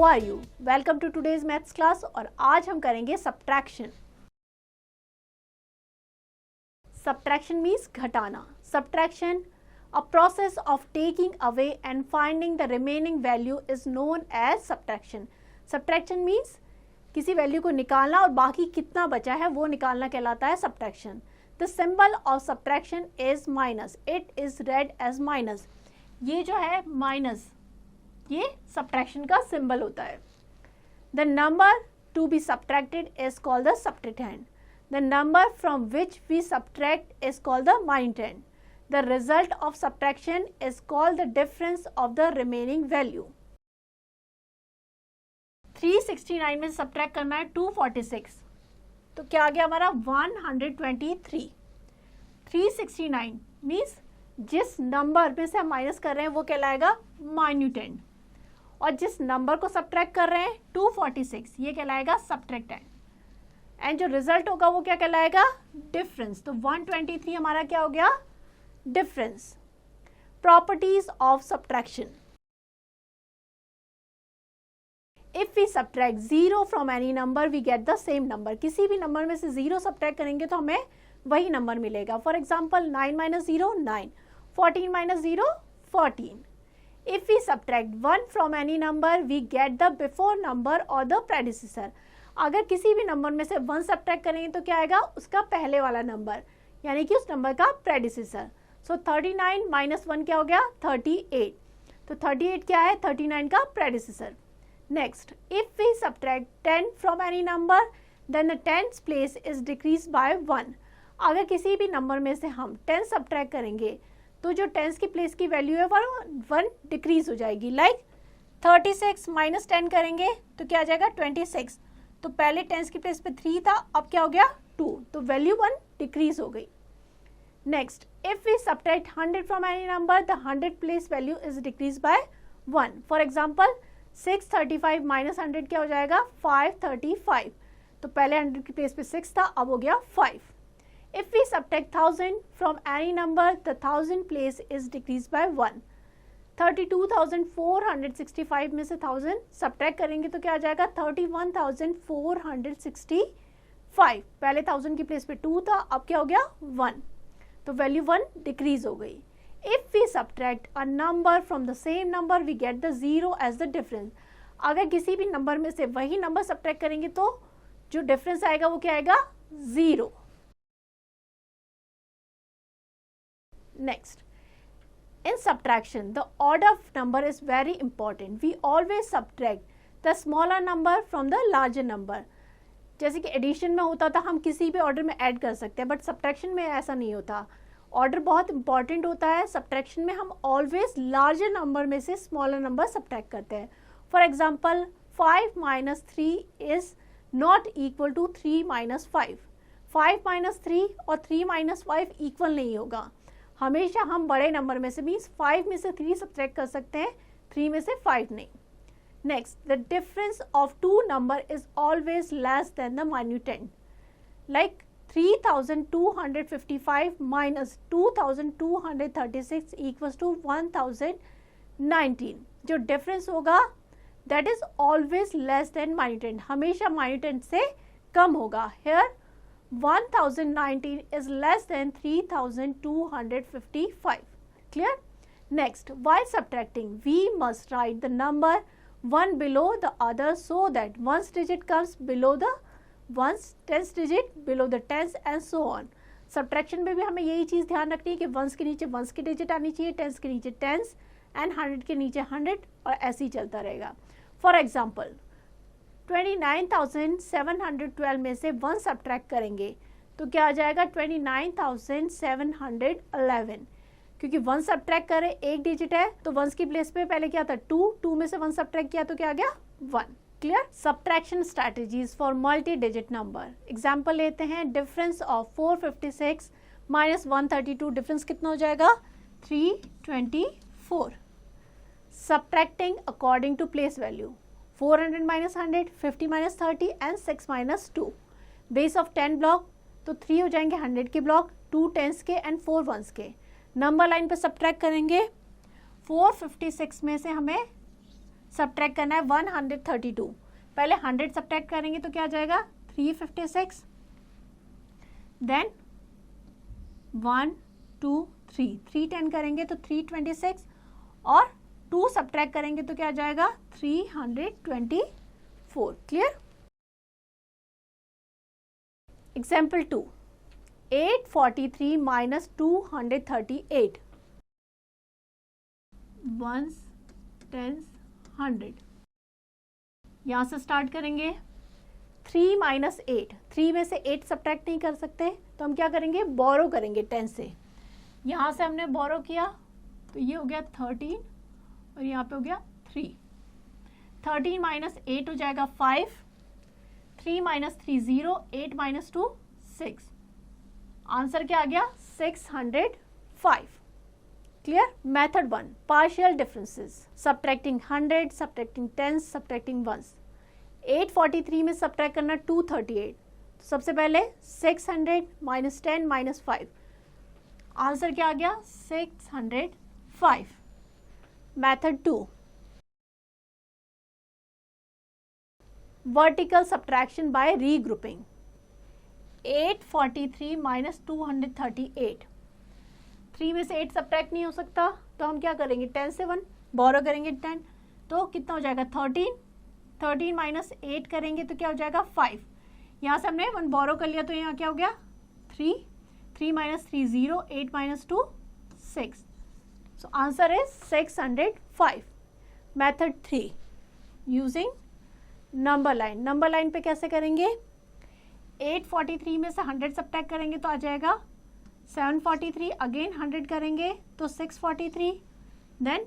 How are you? Welcome to today's maths class. और आज हम करेंगे सब्ट्रैक्शन। सब्ट्रैक्शन मीन्स घटाना। Subtraction, a process of taking away and finding the remaining value is known as subtraction. Subtraction means किसी value को निकालना और बाकी कितना बचा है वो निकालना कहलाता है subtraction. The symbol of subtraction is minus. It is read as minus. ये जो है माइनस, ये सब्ट्रैक्शन का सिंबल होता है। The number to be subtracted is called the subtrahend. The number from which we subtract is called the minuend. The result of subtraction is called the difference of the remaining value. 369 में subtract करना है 246, तो क्या आ गया हमारा 123। 369 means जिस number में से हम माइनस कर रहे हैं वो कहलाएगा माइन्यूटेंड, और जिस नंबर को सब्ट्रैक्ट कर रहे हैं 246 ये कहलाएगा सब्ट्रैक्टेंड, एंड जो रिजल्ट होगा वो क्या कहलाएगा? डिफरेंस। तो 123 हमारा क्या हो गया? Difference. Properties of subtraction. If we subtract 0 from any number we get the same number. किसी भी नंबर में से 0 सब्ट्रैक्ट करेंगे तो हमें वही नंबर मिलेगा। For example 9 minus 0 9, 14 minus 0 14। If we subtract 1 from any number, we get the before number or the predecessor. अगर किसी भी नंबर में से 1 सब्ट्रैक्ट करेंगे तो क्या आएगा? उसका पहले वाला नंबर, यानी कि उस नंबर का प्रेडिसेसर। सो 39 माइनस 1 क्या हो गया? 38। तो 38 क्या है? 39 का predecessor. Next, if we subtract 10 from any number then the tenth place is decrease by 1। अगर किसी भी नंबर में से हम 10 सब्ट्रैक्ट करेंगे तो जो टेंस की प्लेस की वैल्यू है वो 1 डिक्रीज हो जाएगी। लाइक 36 माइनस 10 करेंगे तो क्या आ जाएगा? 26। तो पहले टेंस की प्लेस पे 3 था, अब क्या हो गया? 2, तो वैल्यू 1 डिक्रीज हो गई। Next, if we subtract 100 from any number the 100 place value is decrease by 1। For example 635 minus 100 क्या हो जाएगा? 535। तो पहले 100 की प्लेस पे 6 था, अब हो गया 5। If we subtract 1000 from any number, the 1000 place is decreased by 1. 32,465 में से 1000 सब्ट्रैक्ट करेंगे तो क्या आ जाएगा? 31,465। पहले 1000 की प्लेस पे 2 था, अब क्या हो गया? 1। तो वैल्यू 1 डिक्रीज हो गई। If we subtract a number from the same number, we get the 0 as the difference. अगर किसी भी नंबर में से वही नंबर सब्ट्रैक्ट करेंगे तो जो डिफरेंस आएगा वो क्या आएगा? 0। Next, in subtraction, the order of number is very important. We always subtract the smaller number from the larger number. जैसे कि एडिशन में होता था, हम किसी भी ऑर्डर में ऐड कर सकते हैं, बट सब्ट्रैक्शन में ऐसा नहीं होता। ऑर्डर बहुत इंपॉर्टेंट होता है। सब्ट्रैक्शन में हम ऑलवेज लार्जर नंबर में से स्मॉलर नंबर सब्ट्रैक्ट करते हैं। For example 5 minus 3 is not equal to 3 minus 5। 5 minus 3 और 3 माइनस 5 इक्वल नहीं होगा। हमेशा हम बड़े नंबर में से मीन्स 5 में से 3 सब्ट्रैक्ट कर सकते हैं, 3 में से 5 नहीं। Next, the difference of 2 number is always less than the minuend. Like 3255 minus 2236 equals to 1019। जो डिफरेंस होगा that is always less than minuend, हमेशा माइन्यूटेंड से कम होगा। Here 1019 is less than 3255. Clear? Next, while subtracting, we must write the number one below the other so that one's digit comes below the one's tens digit below the tens and so on. Subtraction में भी हमें यही चीज़ ध्यान रखनी है कि ones के नीचे ones की digit आनी चाहिए, tens के नीचे tens and 100 के नीचे 100, और ऐसे ही चलता रहेगा। For example, 29,712 में से 1 सब्ट्रैक्ट करेंगे तो क्या आ जाएगा? 29,711। क्योंकि 1 सब्ट्रैक्ट करें, एक डिजिट है, तो 1 की प्लेस पे पहले क्या था? 2 में से 1 सब्ट्रैक्ट किया तो क्या आ गया? 1। Clear? Subtraction strategies for multi digit number. Example लेते हैं, डिफरेंस ऑफ 456 माइनस 132, डिफरेंस कितना हो जाएगा? 324। Subtracting according to place value, 400 minus 100, 50 minus 30 and 6 minus 2। Base of 10 block, तो 3 हो जाएंगे 100 के ब्लॉक, 2 टेंस के एंड 4 वंस के। नंबर लाइन पे सब्ट्रैक्ट करेंगे, 456 में से हमें सब्ट्रैक्ट करना है 132। पहले 100 सब्ट्रैक्ट करेंगे तो क्या आ जाएगा 356, देन 1 2 3 310 करेंगे तो 326 और 2 सब्ट्रैक्ट करेंगे तो क्या आ जाएगा 324। Clear. Example 2, 843 minus 238, ones, tens, 100। यहाँ से स्टार्ट करेंगे। 3 माइनस 8, 3 में से 8 सब्ट्रैक्ट नहीं कर सकते तो हम क्या करेंगे, बोरो करेंगे 10 से। यहाँ से हमने बोरो किया तो ये हो गया 13 और यहाँ पे हो गया 3। 13 माइनस 8 हो जाएगा 5, 3 माइनस 3 0, 8 माइनस 2 6। आंसर क्या आ गया 605। Clear. Method 1, partial differences, subtracting 100, subtracting 10, subtracting 1। 843 में सब्ट्रैक्ट करना 238, तो सबसे पहले 600 माइनस 10 माइनस 5, आंसर क्या आ गया 605। Method 2, vertical subtraction by regrouping. 843 minus 238, 3 में से 8 सब्ट्रैक्ट नहीं हो सकता तो हम क्या करेंगे 10 से 1 बोरो करेंगे 10, तो कितना हो जाएगा 13। 13 माइनस 8 करेंगे तो क्या हो जाएगा 5। यहाँ से हमने 1 बोरो कर लिया तो यहाँ क्या हो गया 3, 3 minus 3 0, 8 minus 2 6। So answer is 605। Method 3, using number line. Number line पे कैसे करेंगे, 843 में से 100 सब्ट्रैक्ट करेंगे तो आ जाएगा 743, अगेन 100 करेंगे तो 643, देन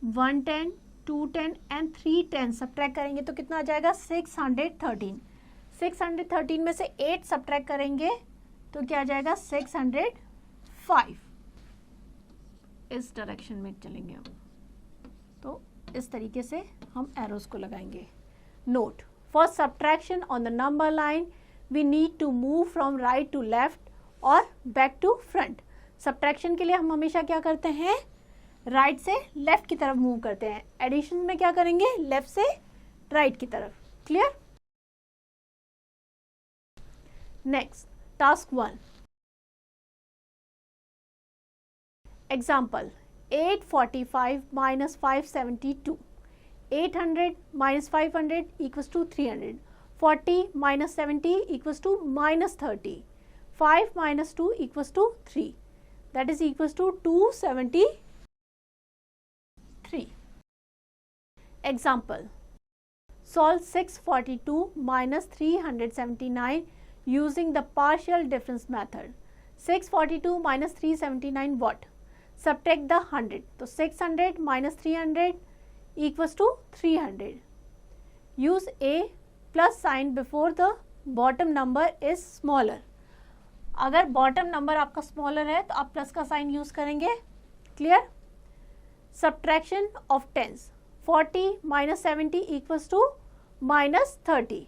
110, 210 एंड 310 सब्ट्रैक्ट करेंगे तो कितना आ जाएगा 613। 613 में से 8 सब्ट्रैक्ट करेंगे तो क्या आ जाएगा 605। इस डायरेक्शन में चलेंगे हम, तो इस तरीके से हम एरोस को लगाएंगे। Note, for subtraction on the number line we need to move from right to left और बैक टू फ्रंट। सब्ट्रैक्शन के लिए हम हमेशा क्या करते हैं, राइट से लेफ्ट की तरफ मूव करते हैं। एडिशन में क्या करेंगे, लेफ्ट से राइट की तरफ। Clear. Next, task 1। Example, 845 minus 572, 800 minus 500 equals to 300, 40 minus 70 equals to minus 30, 5 minus 2 equals to 3, that is equals to 273. Example, solve 642 minus 379 using the partial difference method. 642 minus 379 what? Subtract the 100, तो 600 minus 300 equals to 300. Use a plus sign before the bottom number is smaller. अगर bottom number आपका smaller है तो आप plus का sign use करेंगे। Clear. Subtraction of tens, 40 minus 70 equals to minus 30।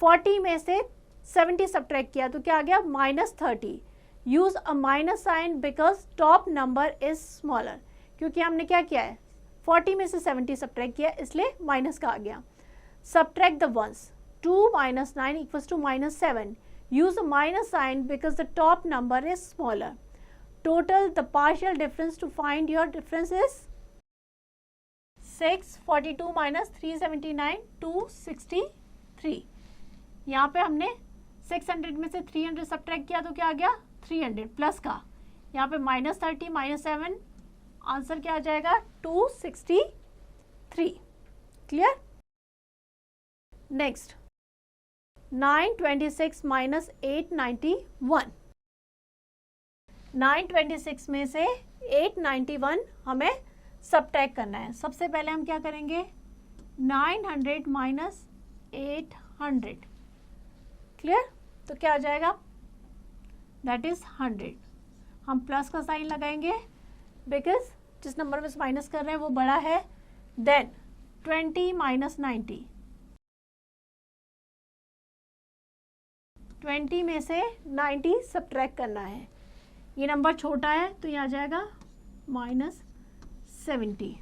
40 में से 70 सब्ट्रैक्ट किया तो क्या आ गया minus 30। Use a minus sign because top number is smaller, क्योंकि हमने क्या किया है 40 में से 70 सब्ट्रैक्ट किया इसलिए माइनस का आ गया। Subtract the ones, 2 minus 9 equals to minus 7। Use a minus sign because the top number is smaller. Total the partial difference to find your difference is 642 minus 379, 263. यहाँ पे हमने 600 में से 300 सब्ट्रैक्ट किया तो क्या आ गया 300 प्लस का, यहाँ पे माइनस 30 माइनस 7, आंसर क्या आ जाएगा 263। क्लियर। Next, 926 minus 891। 926 में से 891 हमें सब्ट्रैक्ट करना है। सबसे पहले हम क्या करेंगे 900 माइनस 800। क्लियर। तो क्या आ जाएगा दैट इज 100। हम प्लस का साइन लगाएंगे बिकॉज जिस नंबर में माइनस कर रहे हैं वो बड़ा है। देन 20 माइनस 90, 20 में से 90 सब्ट्रैक्ट करना है। ये नंबर छोटा है तो ये आ जाएगा minus 70।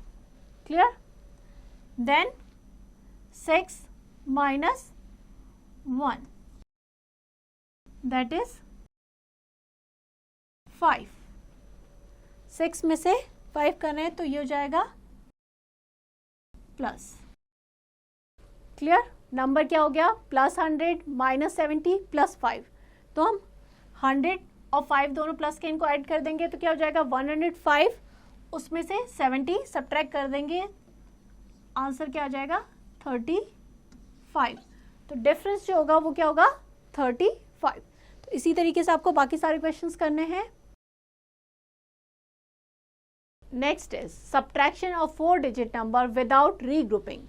Clear. Then 6 minus 1 that is 5. 6 में से 5 करें तो ये हो जाएगा प्लस. क्लियर? नंबर क्या हो गया? Plus 100 minus 70 plus 5. तो हम 100 और 5 दोनों प्लस के इनको ऐड कर देंगे तो क्या हो जाएगा? 105. उसमें से 70 सब्ट्रैक्ट कर देंगे, आंसर क्या आ जाएगा? 35. तो डिफरेंस जो होगा वो क्या होगा? 35. तो इसी तरीके से आपको बाकी सारे क्वेश्चंस करने हैं. Next is subtraction of 4 digit number without regrouping.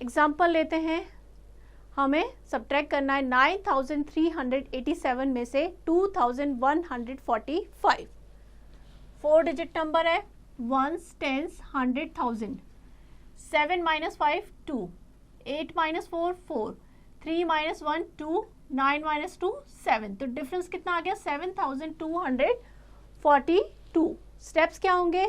Example लेते हैं. हमें सब्ट्रैक्ट करना है 9387 में से 2145. 4 डिजिट नंबर है, ones, tens, 100,000. 7 minus 5 2, 8 minus 4 4, 3 minus 1 2, 9 minus 2 7. तो डिफरेंस कितना आ गया? 7242. स्टेप्स क्या होंगे?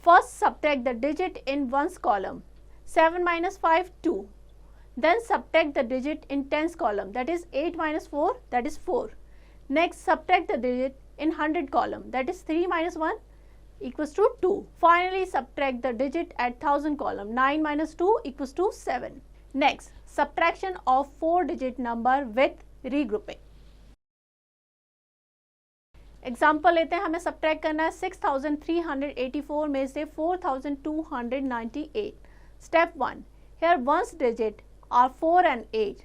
First subtract the digit in ones column. 7 minus 5 2. Then subtract the digit in tens column, that is 8 minus 4, that is 4. Next subtract the digit in 100 column, that is 3 minus 1 equals to 2. Finally subtract the digit at 1000 column, 9 minus 2 equals to 7. Next subtraction of 4 digit number with regrouping. Example लेते हैं. हमें subtract करना है 6384 में से 4298. Step 1. Here ones digit are 4 and 8.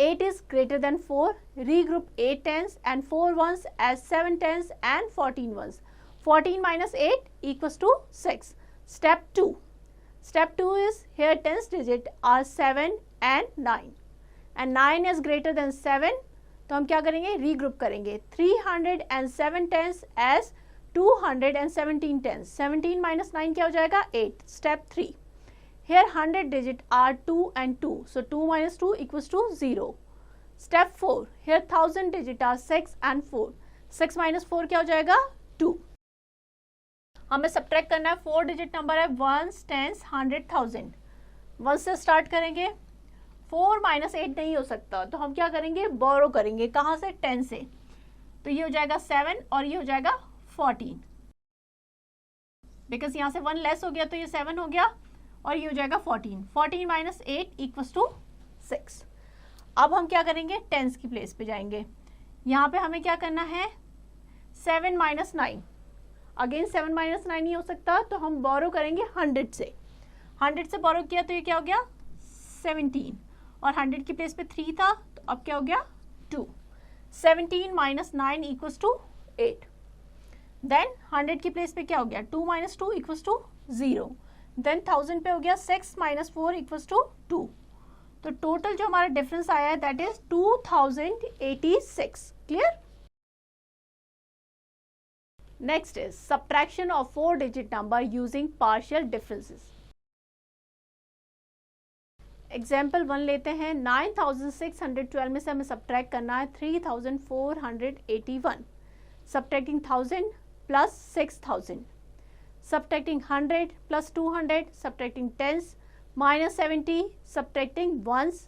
8 is greater than 4. Regroup 8 tens and 4 ones as 7 tens and 14 ones. 14 minus 8 equals to 6. Step 2. Step 2 is here tens digit are 7 and 9. And 9 is greater than 7. तो हम क्या करेंगे? Regroup करेंगे. 307 tens as 217 tens. 17 minus 9 क्या हो जाएगा? 8. Step 3. Here 100 digit are 2 and 2. So 2 minus 2 equals to 0. Step 4. Here 1000 digit are 6 and 4. 6 minus 4 क्या हो जाएगा? 2. हमें सब्ट्रैक्ट करना है. 4 डिजिट नंबर है, वंस, टेंस, 100,000. 1 से स्टार्ट करेंगे. 4 माइनस 8 नहीं हो सकता, तो हम क्या करेंगे? बोरो करेंगे. कहाँ से? 10 से. तो ये हो जाएगा 7 और ये हो जाएगा 14. बिकॉज यहाँ से 1 लेस हो गया तो ये 7 हो गया और ये हो जाएगा 14. 14 माइनस 8 इक्वल्स टू 6. अब हम क्या करेंगे? टेंस की प्लेस पे जाएंगे. यहाँ पे हमें क्या करना है? 7 माइनस 9. अगेन 7 माइनस 9 नहीं हो सकता, तो हम बोरो करेंगे 100 से. 100 से बोरो किया तो ये क्या हो गया? 17. और 100 की प्लेस पे 3 था, तो अब क्या हो गया? 2. 17 माइनस 9 इक्वल्स टू 8. देन 100 की प्लेस पे क्या हो गया? 2 माइनस 2 इक्वल्स टू 0. देन 1000 पे हो गया 6 माइनस 4 इक्वल्स टू 2. तो टोटल जो हमारा डिफरेंस आया है that is 2086. Clear? Next is subtraction of 4 digit number using partial differences. Example 1 लेते हैं. 9612 में से हमें सब्ट्रैक्ट करना है 3481. Subtracting 1000 plus 6000. Subtracting 100 plus 200, subtracting tens, minus 70, subtracting ones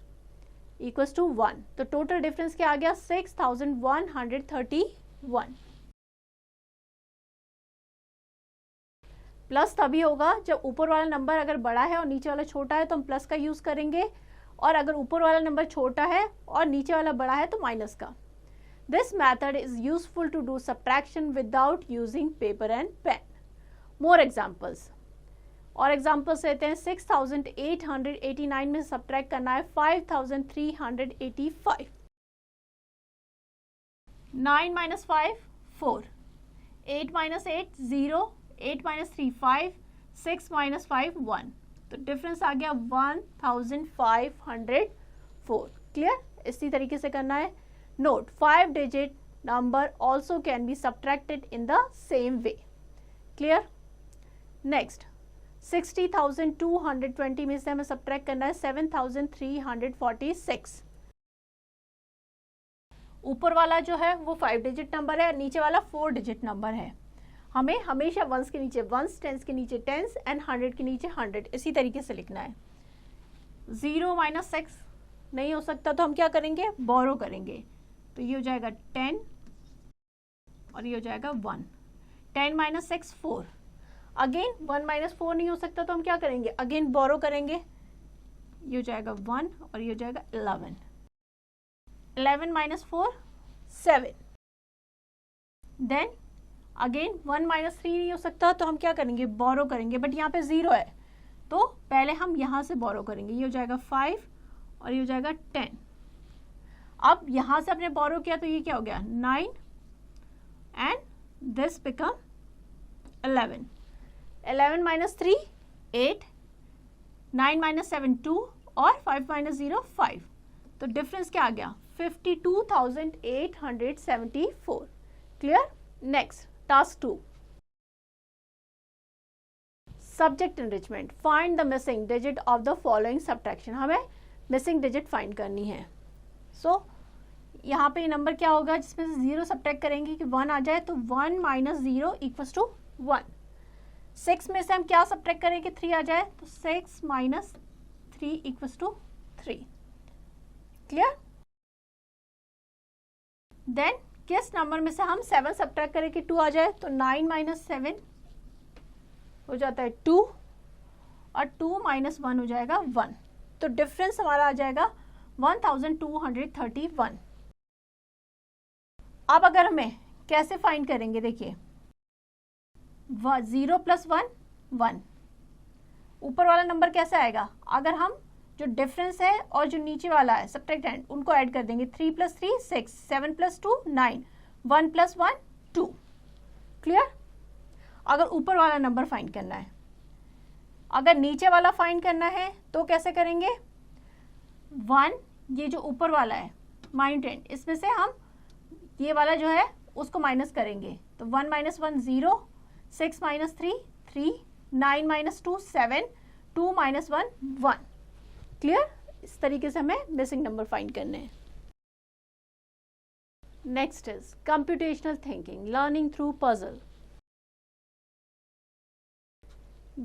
equals to 1. तो total difference क्या आ गया? 6131. प्लस तभी होगा जब ऊपर वाला नंबर अगर बड़ा है और नीचे वाला छोटा है तो हम प्लस का यूज करेंगे, और अगर ऊपर वाला नंबर छोटा है और नीचे वाला बड़ा है तो माइनस का. This method is useful to do subtraction without using paper and pen. More examples. और एग्जाम्पल्स लेते हैं. 6889 में सब्ट्रैक्ट करना है 5385. 9 माइनस 5 4. 8 माइनस 8 0. 8 माइनस 3 5. 6 माइनस 5 1. तो डिफरेंस आ गया 1504. क्लियर? इसी तरीके से करना है. Note 5 digit number also can be subtracted in the same way. Clear? Next 60,220 में से हमें सब्ट्रैक्ट करना है 7,346. ऊपर वाला जो है वो 5 डिजिट नंबर है, नीचे वाला 4 डिजिट नंबर है. हमें हमेशा वंस के नीचे वंस, टेंस के नीचे टेंस एंड 100 के नीचे 100 इसी तरीके से लिखना है। 0 - 6 नहीं हो सकता तो हम क्या करेंगे, बोरो करेंगे। तो ये हो जाएगा 10 और ये हो जाएगा 1। 10 - 6 4। अगेन 1 - 4 नहीं हो सकता तो हम क्या करेंगे, अगेन बोरो करेंगे। ये हो जाएगा 1 और ये हो जाएगा 11। 11 - 4 7। देन अगेन 1 - 3 नहीं हो सकता तो हम क्या करेंगे, बोरो करेंगे। बट यहाँ पे 0 है तो पहले हम यहाँ से बोरो करेंगे। ये हो जाएगा 5 और ये हो जाएगा 10। अब यहाँ से आपने बोरो किया तो ये क्या हो गया 9 एंड दिस बिकम 11। 11 - 3 8, 9 - 7 2 और 5 - 0 5। तो डिफरेंस क्या आ गया 52,874। Clear. Next task 2, subject enrichment. Find the missing digit of the following subtraction. हमें मिसिंग डिजिट फाइंड करनी है। सो यहाँ पे नंबर क्या होगा जिसमें से 0 सब्ट्रैक्ट करेंगे कि 1 आ जाए, तो 1 - 0 = 1। 6 में से हम क्या सब्ट्रैक्ट करें कि 3 आ जाए, तो 6 - 3 = 3। क्लियर। देन किस नंबर में से हम 7 सब्ट्रैक्ट करें कि 2 आ जाए, तो 9 - 7 हो जाता है 2 और 2 - 1 हो जाएगा 1। तो डिफरेंस हमारा आ जाएगा 1231। अब अगर हमें कैसे फाइंड करेंगे, देखिए 0 + 1 1। ऊपर वाला नंबर कैसे आएगा, अगर हम जो डिफरेंस है और जो नीचे वाला है सब्ट्रैक्टेंड उनको ऐड कर देंगे। 3 + 3 6, 7 + 2 9, 1 + 1 2। क्लियर। अगर ऊपर वाला नंबर फाइंड करना है, अगर नीचे वाला फाइंड करना है तो कैसे करेंगे, 1 ये जो ऊपर वाला है -10, इसमें से हम ये वाला जो है उसको माइनस करेंगे। तो 1 - 1 0, 6 - 3 3, 9 - 2 7, 2 - 1 1। क्लियर। इस तरीके से हमें मिसिंग नंबर फाइंड करने हैं। Next is computational thinking, learning through puzzle.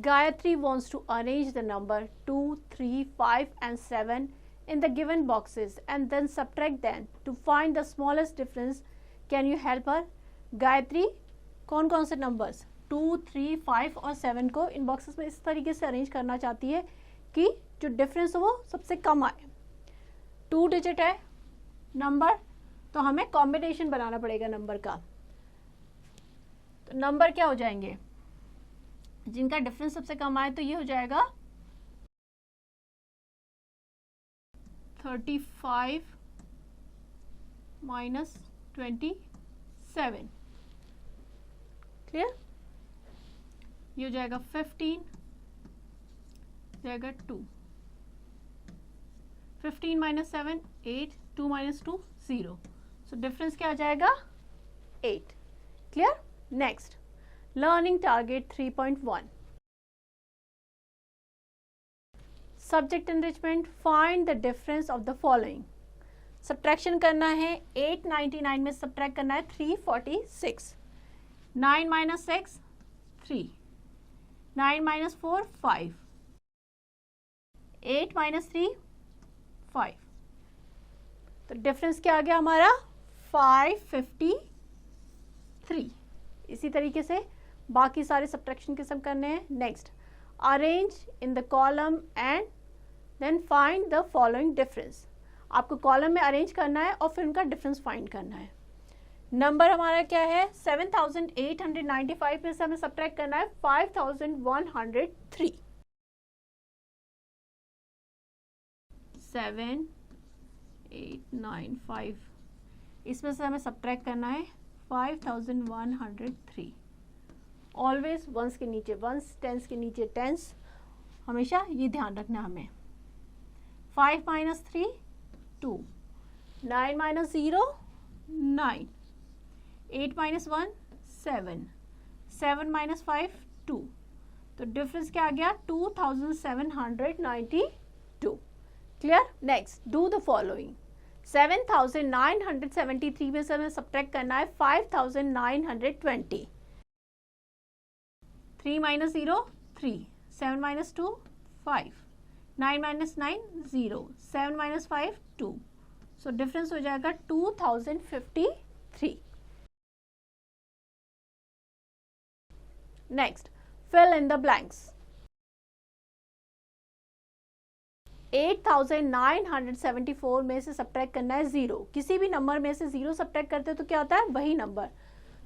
Gayatri wants to arrange the number 2, 3, 5 and 7 in the given boxes and then subtract them to find the smallest difference. Can you help her? Gayatri कौन कौन से numbers 2, 3, 5 और 7 को इन boxes में इस तरीके से arrange करना चाहती है कि जो डिफरेंस हो वो सबसे कम आए। 2 डिजिट है नंबर, तो हमें कॉम्बिनेशन बनाना पड़ेगा नंबर का। तो नंबर क्या हो जाएंगे जिनका डिफरेंस सबसे कम आए, तो ये हो जाएगा 35 - 27। क्लियर। ये हो जाएगा 15, जाएगा 2। 15 - 7 8, 2 - 2 0। सो डिफरेंस क्या आ जाएगा 8। Clear. Next learning target 3.1, subject enrichment. Find the difference of the following. Subtraction करना है, 899 में सब्ट्रैक्ट करना है 346। 9 - 6 3, 9 - 4 5, 8 - 3 5। तो डिफरेंस क्या आ गया हमारा 553। इसी तरीके से बाकी सारे सब्ट्रैक्शन के सब करने हैं। Next arrange in the column and then find the following difference. आपको कॉलम में अरेंज करना है और फिर उनका डिफरेंस फाइंड करना है। नंबर हमारा क्या है 7895 में से हमें सब्ट्रैक्ट करना है 5103। 7895 इसमें से हमें सब्ट्रैक्ट करना है 5103। ऑलवेज वंस के नीचे वंस, टेंस के नीचे टेंस, हमेशा ये ध्यान रखना हमें। 5 - 3 2, 9 - 0 9, 8 - 1 7, 7 - 5 2। तो डिफरेंस क्या आ गया 2792। Clear. Next do the following. 7973 में से हमें सब्ट्रैक्ट करना है 5920। 3 minus 0 3, 7 minus 2 5, 9 minus 9 0, 7 minus 5 2, so difference हो जाएगा 2053. Next, fill in the blanks. 8974 में से सब्ट्रैक्ट करना है 0. किसी भी नंबर में से 0 सब्ट्रैक्ट करते हो तो क्या होता है, वही नंबर.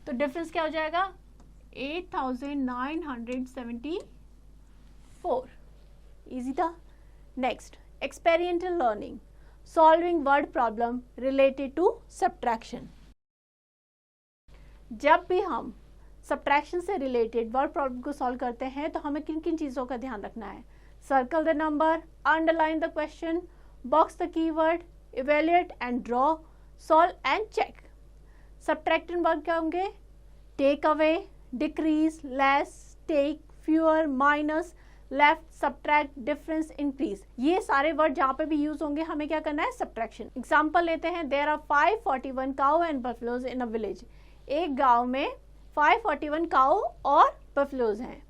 तो डिफरेंस क्या हो जाएगा, 8974. इजी था. Next, experimental learning, solving word problem related to subtraction. जब भी हम सब्ट्रैक्शन से रिलेटेड वर्ड प्रॉब्लम को सॉल्व करते हैं तो हमें किन किन चीज़ों का ध्यान रखना है. Circle the number, underline the question, box the keyword, evaluate and draw, solve and check. Subtracting word क्या होंगे, take away, decrease, less, take, fewer, minus, left, subtract, difference, increase. ये सारे वर्ड जहाँ पे भी यूज होंगे हमें क्या करना है, सब्ट्रैक्शन. एग्जाम्पल लेते हैं. There are 541 cow and buffaloes in a village. एक गांव में 541 काउ और बफलोज हैं.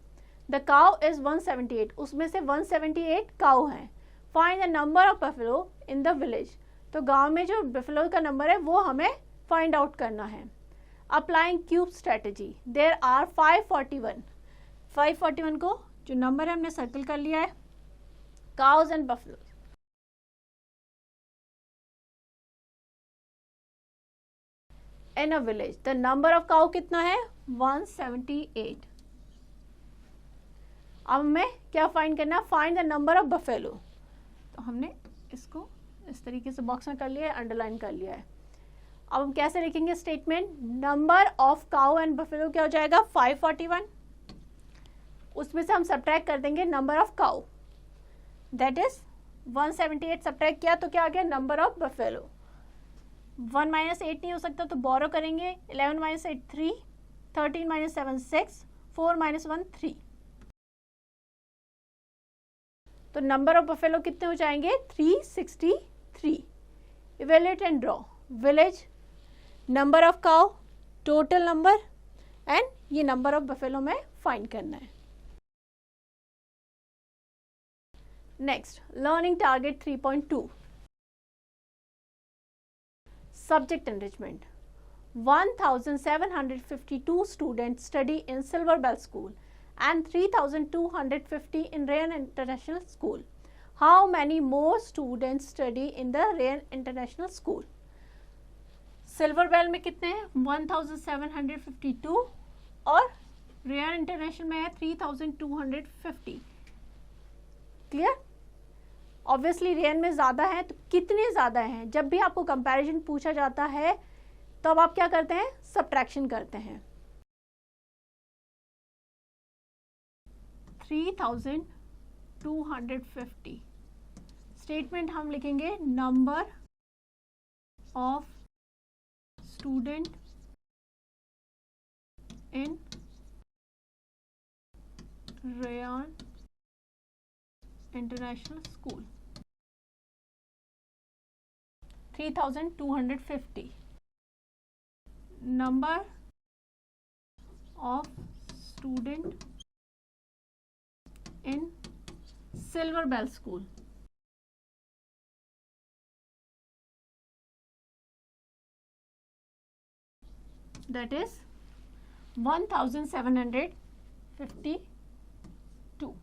द काउ इज 178, उसमें से 178 काउ हैं. Find the number of buffalo in the village. तो गांव में जो बफलो का नंबर है वो हमें फाइंड आउट करना है. Applying cube strategy. There are 541. 541 को जो नंबर है हमने सर्कल कर लिया है. Cause and buffalo in a village. The number of cow कितना है, 178. अब हमें क्या फाइंड करना है, find the number of buffalo. तो हमने इसको इस तरीके से बॉक्स में कर लिया है, अंडरलाइन कर लिया है. अब हम कैसे लिखेंगे statement, number of cow and buffalo क्या हो जाएगा, 541. उसमें से हम सब्ट्रैक्ट कर देंगे number of cow, that is 178. Subtract किया तो क्या आ गया, नंबर ऑफ बफेलो. 1 माइनस 8 नहीं हो सकता तो बोरो करेंगे. 11 माइनस 8 3, 13 माइनस 7 6, 4 माइनस 1 3. तो नंबर ऑफ बफेलो कितने हो जाएंगे, 363. Evaluate and draw. Village, number of cow, total number and ये नंबर ऑफ बफेलो में फाइंड करना है. Next, learning target 3.2. Subject enrichment. 1752 students study in Silver Bell School and 3250 in Ryan International School. How many more students study in the Ryan International School? Silver Bell में कितने हैं, 1752 और Ryan International में है 3250. Clear. Obviously rain में ज़्यादा है तो कितने ज़्यादा हैं. जब भी आपको कंपैरिजन पूछा जाता है तब आप क्या करते हैं, सब्ट्रैक्शन करते हैं. 3250. स्टेटमेंट हम लिखेंगे number of student in Ryan international school. 3250. number of student in Silver Bell School. That is 1752.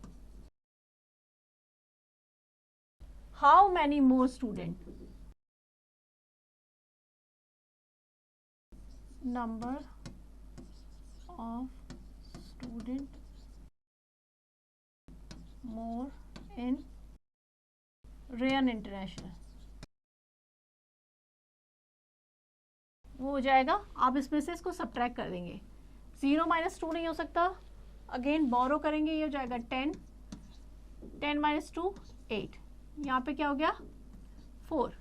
How many more students? Number of student more in Ryan International. वो हो जाएगा. आप इसमें से इसको सब्ट्रैक्ट कर देंगे. 0 माइनस 2 नहीं हो सकता. अगेन बोरो करेंगे, ये हो जाएगा 10. 10 माइनस 2 8. यहाँ पे क्या हो गया 4.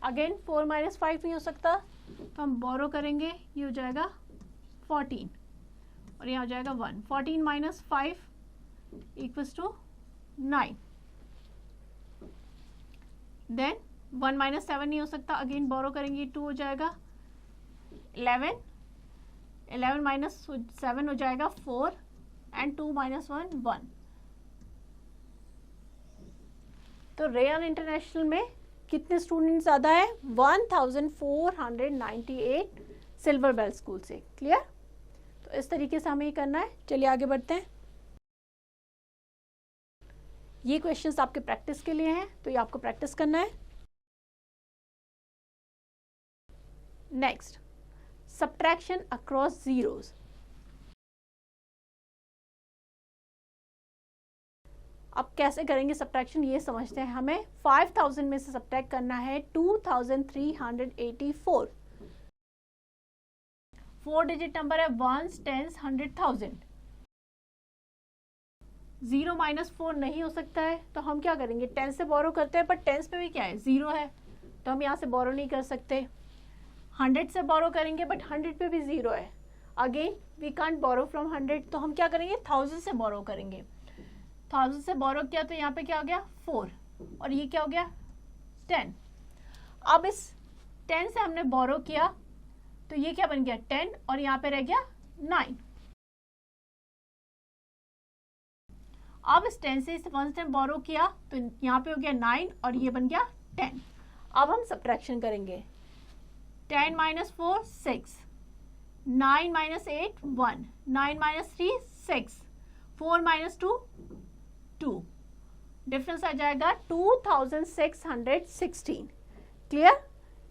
अगेन 4 माइनस 5 नहीं हो सकता तो हम बोरो करेंगे, ये हो जाएगा 14 और यहाँ हो जाएगा 1. 14 minus 5 equals to 9. Then 1 minus 7 नहीं हो सकता. अगेन बोरो करेंगे, 2 हो जाएगा 11. 11 माइनस 7 हो जाएगा 4. And 2 minus 1 1। तो रेयान इंटरनेशनल में कितने स्टूडेंट ज़्यादा है? 1498 सिल्वर बेल स्कूल से। क्लियर? तो इस तरीके से हमें ये करना है। चलिए आगे बढ़ते हैं। ये क्वेश्चंस आपके प्रैक्टिस के लिए हैं, तो ये आपको प्रैक्टिस करना है। Next, subtraction across zeros. अब कैसे करेंगे सब्ट्रैक्शन ये समझते हैं। हमें 5000 में से सब्ट्रैक्ट करना है 2384। 4 डिजिट नंबर है, वंस, टेंस, 100,000। 0 माइनस 4 नहीं हो सकता है, तो हम क्या करेंगे? 10 से बोरो करते हैं, पर 10 पे भी क्या है? 0 है, तो हम यहाँ से बोरो नहीं कर सकते। 100 से बोरो करेंगे, बट 100 पे भी 0 है। Again we can't borrow from 100, तो हम क्या करेंगे? 1000 से बोरो करेंगे। 1000 से बोरो किया तो यहाँ पे क्या हो गया? 4, और ये क्या हो गया? 10। अब इस 10 से हमने बोरो किया, तो ये क्या बन गया? 10, और यहाँ पे रह गया 9। अब इस 10 से इस 1 से बोरो किया, तो यहाँ पे हो गया 9, और ये बन गया 10। अब हम सब्ट्रैक्शन करेंगे। 10 minus 4 6, 9 minus 8 1, 9 minus 3 6, 4 minus 2 2। Difference आ जाएगा 2616। क्लियर?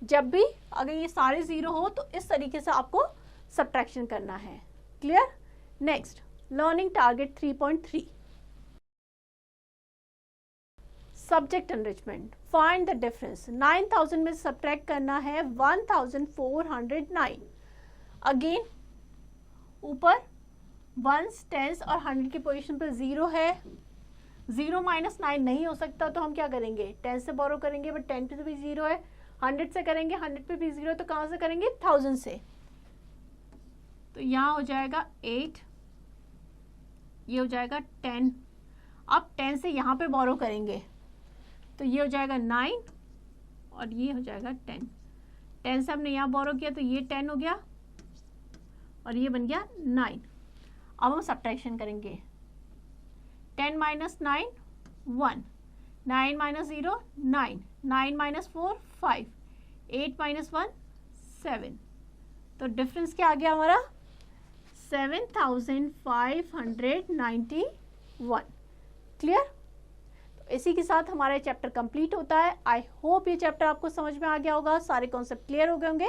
जब भी अगर ये सारे 0 हो तो इस तरीके से आपको सब्ट्रैक्शन करना है। Clear? Next, learning target 3.3, subject enrichment. Find the difference. 9000 में सब्ट्रैक्ट करना है 1409। अगेन ऊपर वंस, टेंस और 100 की पोजीशन पर 0 है। 0 माइनस 9 नहीं हो सकता, तो हम क्या करेंगे? 10 से बोरो करेंगे, बट 10 पे भी 0 है। 100 से करेंगे, 100 पे भी 0 है, तो कहाँ से करेंगे? 1000 से। तो यहाँ हो जाएगा 8, ये हो जाएगा 10। अब 10 से यहाँ पे बोरो करेंगे, तो ये हो जाएगा 9, और ये हो जाएगा 10। 10 से हमने यहाँ बोरो किया, तो ये 10 हो गया, और ये बन गया 9। अब हम सब्ट्रैक्शन करेंगे। 10 माइनस 9 1, 9 माइनस 0 9, 9 माइनस 4 5, 8 माइनस 1 7। तो डिफरेंस क्या आ गया हमारा? 7591। क्लियर? तो इसी के साथ हमारा चैप्टर कंप्लीट होता है। आई होप ये चैप्टर आपको समझ में आ गया होगा, सारे कॉन्सेप्ट क्लियर हो गए होंगे।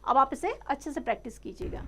अब आप इसे अच्छे से प्रैक्टिस कीजिएगा।